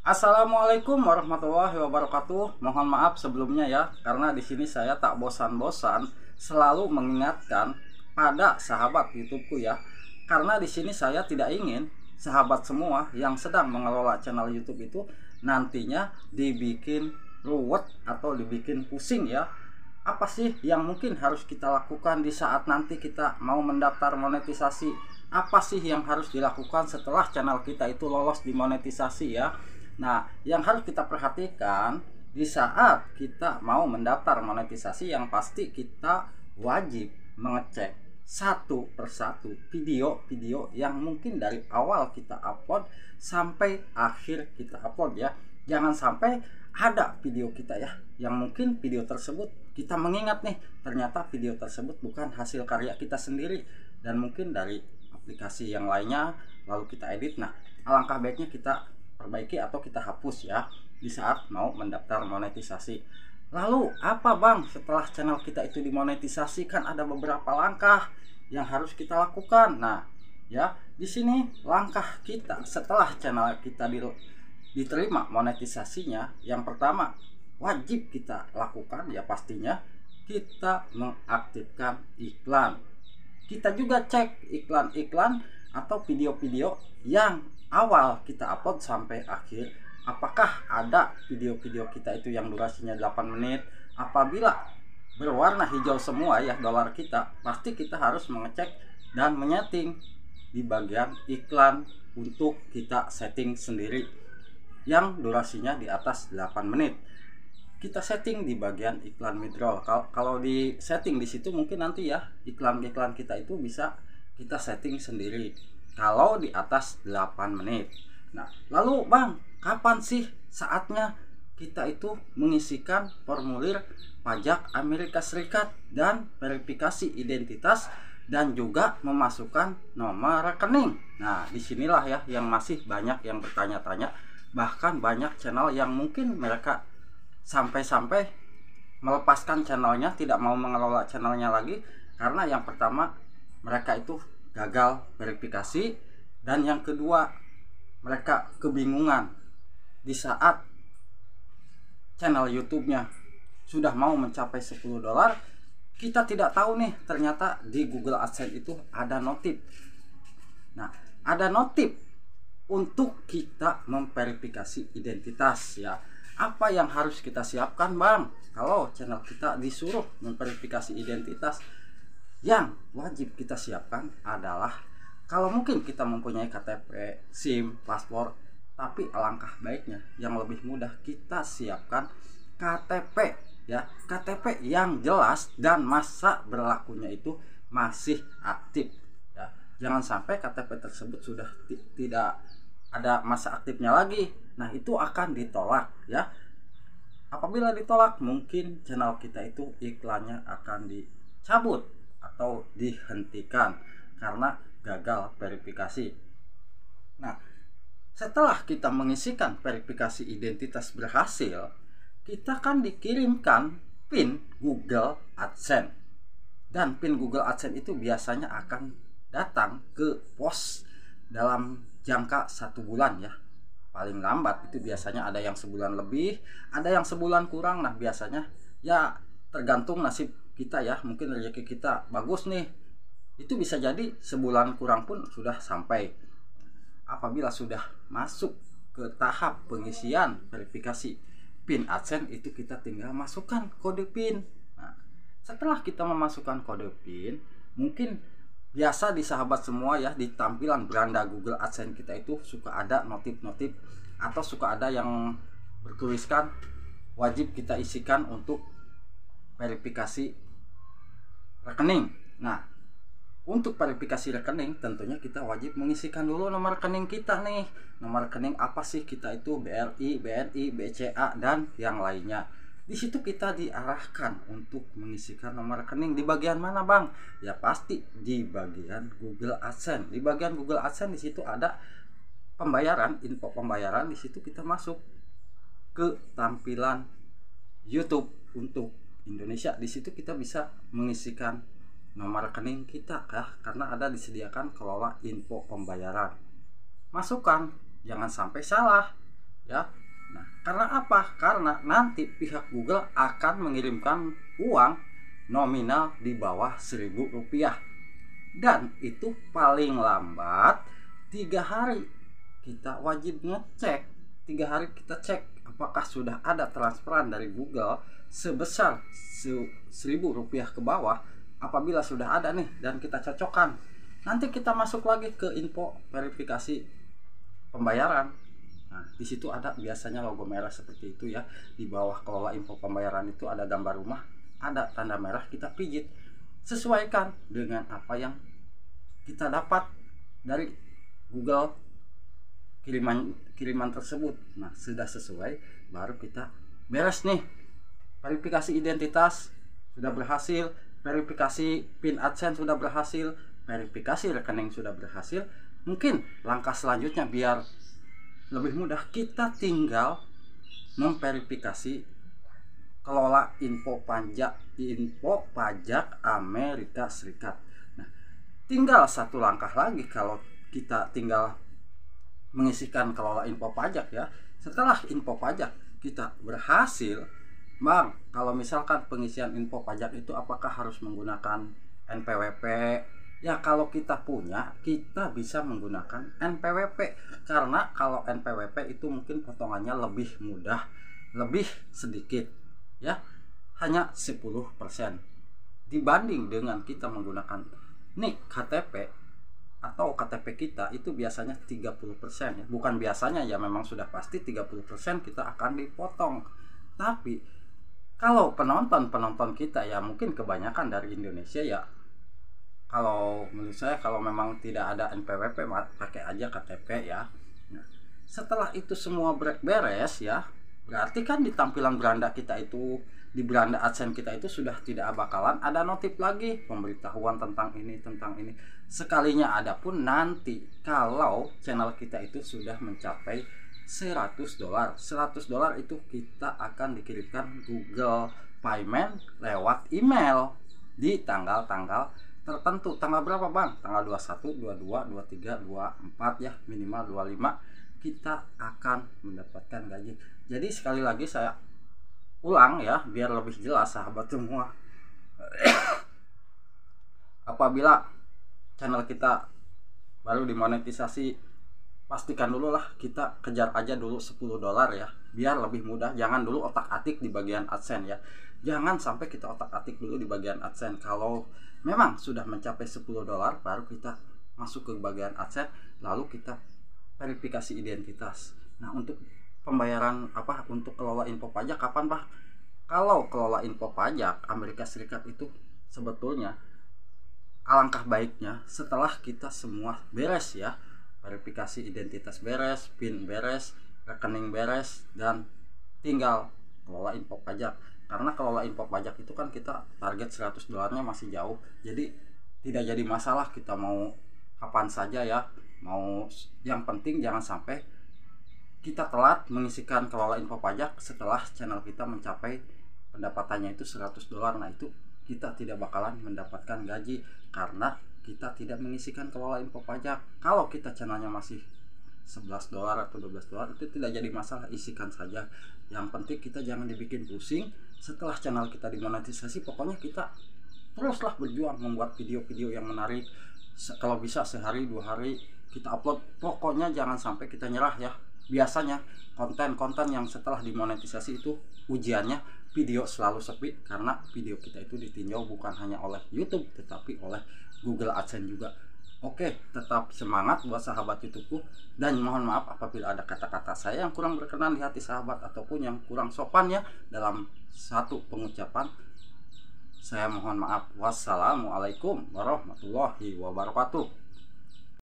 Assalamualaikum warahmatullahi wabarakatuh. Mohon maaf sebelumnya ya, karena di sini saya tak bosan-bosan selalu mengingatkan pada sahabat YouTubeku ya. Karena di sini saya tidak ingin sahabat semua yang sedang mengelola channel YouTube itu nantinya dibikin ruwet atau dibikin pusing ya. Apa sih yang mungkin harus kita lakukan di saat nanti kita mau mendaftar monetisasi? Apa sih yang harus dilakukan setelah channel kita itu lolos di monetisasi ya? Nah, yang harus kita perhatikan di saat kita mau mendaftar monetisasi, yang pasti kita wajib mengecek satu persatu video-video yang mungkin dari awal kita upload sampai akhir kita upload ya. Jangan sampai ada video kita ya yang mungkin video tersebut kita mengingat nih, ternyata video tersebut bukan hasil karya kita sendiri dan mungkin dari aplikasi yang lainnya lalu kita edit. Nah, alangkah baiknya kita perbaiki atau kita hapus ya di saat mau mendaftar monetisasi. Lalu apa bang, setelah channel kita itu dimonetisasi kan ada beberapa langkah yang harus kita lakukan. Nah ya, di sini langkah kita setelah channel kita diterima monetisasinya, yang pertama wajib kita lakukan ya pastinya kita mengaktifkan iklan. Kita juga cek iklan-iklan atau video-video yang awal kita upload sampai akhir, apakah ada video-video kita itu yang durasinya 8 menit. Apabila berwarna hijau semua ya dolar kita, pasti kita harus mengecek dan menyeting di bagian iklan untuk kita setting sendiri yang durasinya di atas 8 menit. Kita setting di bagian iklan midroll. Kalau di setting di situ mungkin nanti ya iklan-iklan kita itu bisa kita setting sendiri kalau di atas 8 menit. Nah, lalu bang, kapan sih saatnya kita itu mengisikan formulir pajak Amerika Serikat dan verifikasi identitas dan juga memasukkan nomor rekening? Nah, disinilah ya yang masih banyak yang bertanya-tanya. Bahkan banyak channel yang mungkin mereka sampai-sampai melepaskan channelnya, tidak mau mengelola channelnya lagi karena yang pertama mereka itu gagal verifikasi, dan yang kedua mereka kebingungan di saat channel YouTube-nya sudah mau mencapai 10 dolar, kita tidak tahu nih ternyata di Google AdSense itu ada notif. Nah, ada notif untuk kita memverifikasi identitas ya. Apa yang harus kita siapkan bang kalau channel kita disuruh memverifikasi identitas? Yang wajib kita siapkan adalah, kalau mungkin kita mempunyai KTP, SIM, paspor, tapi alangkah baiknya yang lebih mudah kita siapkan KTP ya, KTP yang jelas dan masa berlakunya itu masih aktif ya. Jangan sampai KTP tersebut sudah tidak ada masa aktifnya lagi. Nah, itu akan ditolak ya. Apabila ditolak, mungkin channel kita itu iklannya akan dicabut atau dihentikan karena gagal verifikasi. Nah, setelah kita mengisikan verifikasi identitas berhasil, kita kan dikirimkan PIN Google AdSense. Dan PIN Google AdSense itu biasanya akan datang ke pos dalam jangka 1 bulan ya. Paling lambat itu biasanya ada yang sebulan lebih, ada yang sebulan kurang. Nah, biasanya ya tergantung nasib kita ya, mungkin rezeki kita bagus nih, itu bisa jadi sebulan kurang pun sudah sampai. Apabila sudah masuk ke tahap pengisian verifikasi PIN AdSense, itu kita tinggal masukkan kode PIN. Nah, setelah kita memasukkan kode PIN, mungkin biasa di sahabat semua ya, di tampilan beranda Google AdSense kita itu suka ada notif-notif atau suka ada yang bertuliskan wajib kita isikan untuk verifikasi rekening. Nah, untuk verifikasi rekening tentunya kita wajib mengisikan dulu nomor rekening kita nih. Nomor rekening apa sih kita itu? BRI, BNI, BCA dan yang lainnya. Di situ kita diarahkan untuk mengisikan nomor rekening di bagian mana bang? Ya pasti di bagian Google AdSense. Di bagian Google AdSense di situ ada pembayaran, info pembayaran. Di situ kita masuk ke tampilan YouTube untuk Indonesia. Di situ kita bisa mengisikan nomor rekening kita ya, karena ada disediakan kelola info pembayaran. Masukkan, jangan sampai salah. ya. Nah, karena apa? Karena nanti pihak Google akan mengirimkan uang nominal di bawah Rp1.000 dan itu paling lambat 3 hari. Kita wajib ngecek 3 hari, kita cek apakah sudah ada transferan dari Google sebesar Rp1.000 ke bawah. Apabila sudah ada nih dan kita cocokkan, nanti kita masuk lagi ke info verifikasi pembayaran. Nah, di situ ada biasanya logo merah seperti itu ya. Di bawah kelola info pembayaran itu ada gambar rumah, ada tanda merah, kita pijit. Sesuaikan dengan apa yang kita dapat dari Google kiriman tersebut. Nah, sudah sesuai baru kita beres nih. Verifikasi identitas sudah berhasil, verifikasi PIN AdSense sudah berhasil, verifikasi rekening sudah berhasil. Mungkin langkah selanjutnya biar lebih mudah, kita tinggal memverifikasi kelola info pajak Amerika Serikat. Nah, tinggal satu langkah lagi kalau kita tinggal mengisikan kelola info pajak ya. Setelah info pajak kita berhasil, Bang, kalau misalkan pengisian info pajak itu apakah harus menggunakan NPWP? Ya, kalau kita punya, kita bisa menggunakan NPWP. Karena kalau NPWP itu mungkin potongannya lebih mudah, lebih sedikit ya, hanya 10% dibanding dengan kita menggunakan NIK KTP atau KTP kita itu biasanya 30% ya. Bukan biasanya ya, memang sudah pasti 30% kita akan dipotong. Tapi kalau penonton kita ya mungkin kebanyakan dari Indonesia ya, kalau menurut saya kalau memang tidak ada NPWP pakai aja KTP ya. Nah, setelah itu semua beres ya, berarti kan di tampilan beranda kita itu, di beranda AdSense kita itu sudah tidak bakalan ada notif lagi pemberitahuan tentang ini. Sekalinya ada pun nanti kalau channel kita itu sudah mencapai $100. $100 itu kita akan dikirimkan Google Payment lewat email di tanggal-tanggal tertentu. Tanggal berapa Bang? Tanggal 21, 22, 23, 24 ya, minimal 25 kita akan mendapatkan gaji. Jadi sekali lagi saya ulang ya biar lebih jelas sahabat semua. Apabila channel kita baru dimonetisasi, pastikan dulu lah kita kejar aja dulu $10 ya, biar lebih mudah. Jangan dulu otak-atik di bagian AdSense ya. Jangan sampai kita otak-atik dulu di bagian AdSense. Kalau memang sudah mencapai $10 baru kita masuk ke bagian AdSense, lalu kita verifikasi identitas. Nah, untuk pembayaran untuk kelola info pajak kapan Pak? Kalau kelola info pajak Amerika Serikat itu sebetulnya alangkah baiknya setelah kita semua beres ya, verifikasi identitas beres, PIN beres, rekening beres, dan tinggal kelola info pajak. Karena kelola info pajak itu kan kita target $100 masih jauh, jadi tidak jadi masalah kita mau kapan saja ya. Mau yang penting jangan sampai kita telat mengisikan kelola info pajak setelah channel kita mencapai pendapatannya itu $100. Nah, itu kita tidak bakalan mendapatkan gaji karena kita tidak mengisikan kelola info pajak. Kalau kita channelnya masih $11 atau $12 itu tidak jadi masalah, isikan saja. Yang penting kita jangan dibikin pusing. Setelah channel kita dimonetisasi, pokoknya kita teruslah berjuang membuat video-video yang menarik. Kalau bisa sehari 2 hari kita upload, pokoknya jangan sampai kita nyerah ya. Biasanya konten-konten yang setelah dimonetisasi itu ujiannya video selalu sepi, karena video kita itu ditinjau bukan hanya oleh YouTube tetapi oleh Google AdSense juga. Oke, tetap semangat buat sahabat YouTubeku, dan mohon maaf apabila ada kata-kata saya yang kurang berkenan di hati sahabat ataupun yang kurang sopan ya dalam satu pengucapan. Saya mohon maaf. Wassalamualaikum warahmatullahi wabarakatuh.